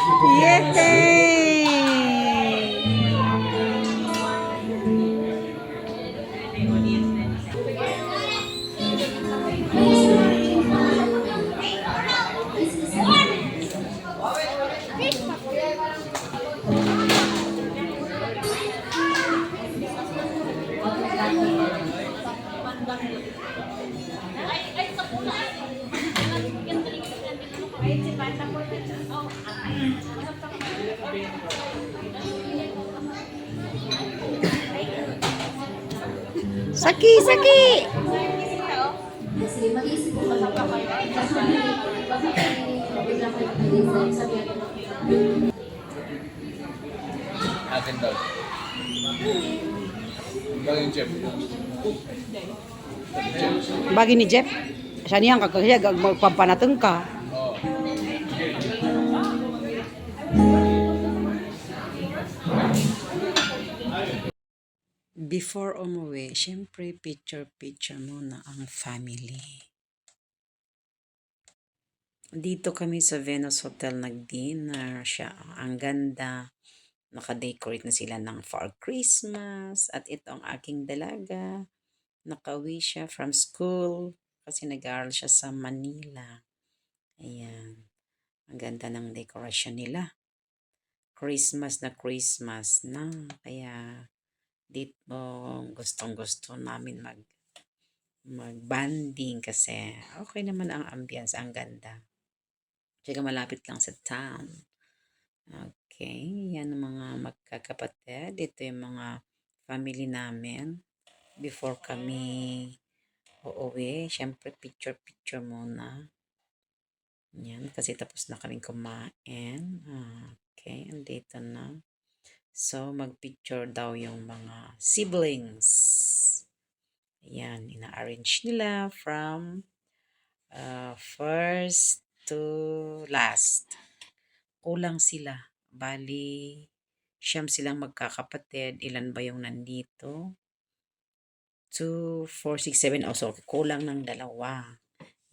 Yay! Saki, Saki! Sige, mag-iisip ko lang ako. Bakit bigla kayo mag-design? Sabi natin. Atin daw. Bagay Jeff. Bagi ni Jeff. Siya niyang kakasya, magpapanatong ka. Oo. Before umuwi, syempre picture-picture muna ang family. Dito kami sa Venus Hotel nag-dinner. Siya, ang ganda. Naka-decorate na sila ng for Christmas. At ito ang aking dalaga. Nakauwi siya from school kasi nag-aaral siya sa Manila. Ayan. Ang ganda ng decoration nila. Christmas na. Kaya dito gustong-gusto namin mag-banding kasi okay naman ang ambience, ang ganda. Tsaka malapit lang sa town. Okay, yan ang mga magkakapatid. Ito yung mga family namin. Before kami uuwi, syempre picture-picture muna. Yan, kasi tapos na kaming kumain. Okay, andito na. So, mag-picture daw yung mga siblings. Ayan, ina-arrange nila from first to last. Kulang sila. Bali, siyam silang magkakapatid. Ilan ba yung nandito? 2, 4, 6, 7. Oh, so, kulang ng dalawa.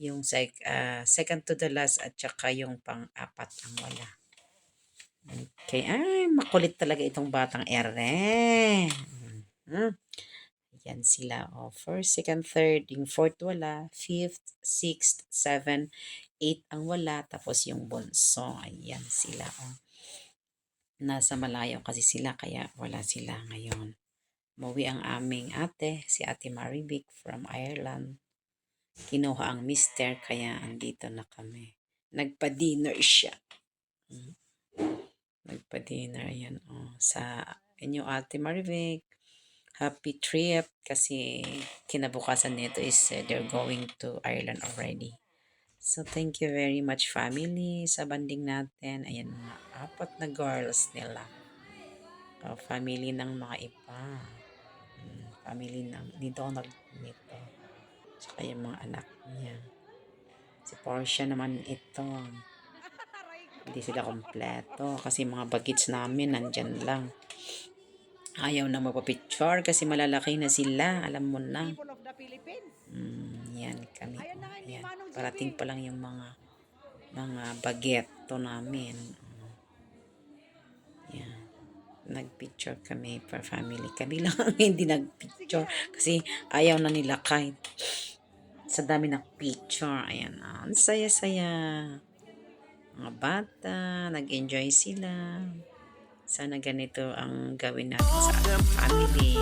Yung second to the last at saka yung pang-apat ang wala. Okay. Ay, makulit talaga itong batang ere. Yan sila. Oh, first, second, third. Yung fourth wala. Fifth, sixth, seven, eight ang wala. Tapos yung bunso. Ayan sila. Oh. Nasa malayo kasi sila kaya wala sila ngayon. Muwi ang aming ate, si Ate Marivic from Ireland. Kinuha ang mister kaya andito na kami. Nagpa-dinner siya. Nagpa-dinner yan. Oh, sa inyo Ate Marivic. Happy trip kasi kinabukasan nito is they're going to Ireland already. So thank you very much family sa banding natin. Ayan mga apat na girls nila. Family ng mga iba. Family ng dito ako nito. Tsaka yung mga anak niya. Si Portia naman ito. Hindi sila kompleto kasi mga bagets namin nandyan lang. Ayaw na magpa-picture kasi malalaki na sila. Alam mo na. Yan kami. Yan. Parating pa lang yung mga bageto namin. Yan. Nagpicture kami per family. Kami lang hindi nagpicture kasi ayaw na nila kahit sa dami ng picture. Ayan. Ang saya-saya. Mga bata. Nag-enjoy sila. Sana ganito ang gawin natin sa ating family.